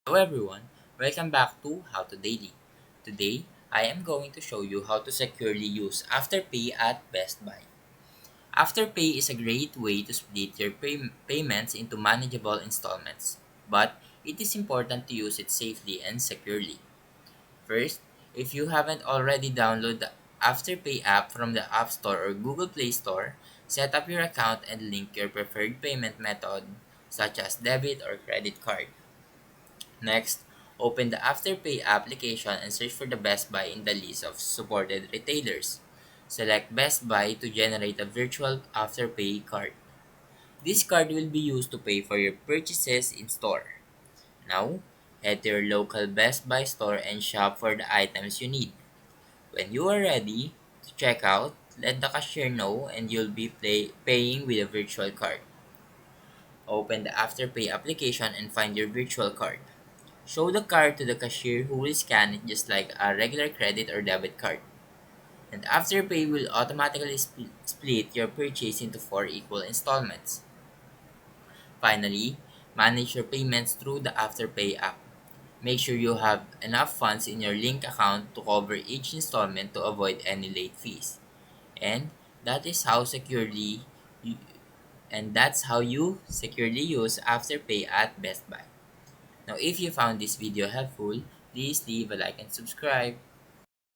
Hello everyone, welcome back to How to Daily. Today, I am going to show you how to securely use AfterPay at Best Buy. AfterPay is a great way to split your payments into manageable installments, but it is important to use it safely and securely. First, if you haven't already downloaded the AfterPay app from the App Store or Google Play Store, set up your account and link your preferred payment method such as debit or credit card. Next, open the AfterPay application and search for the Best Buy in the list of supported retailers. Select Best Buy to generate a virtual AfterPay card. This card will be used to pay for your purchases in store. Now, head to your local Best Buy store and shop for the items you need. When you are ready to check out, let the cashier know and you'll be paying with a virtual card. Open the AfterPay application and find your virtual card. Show the card to the cashier who will scan it just like a regular credit or debit card. And Afterpay will automatically split your purchase into four equal installments. Finally, manage your payments through the Afterpay app. Make sure you have enough funds in your link account to cover each installment to avoid any late fees. And that is how securely you, and that's how you securely use Afterpay at Best Buy. Now, if you found this video helpful, please leave a like and subscribe.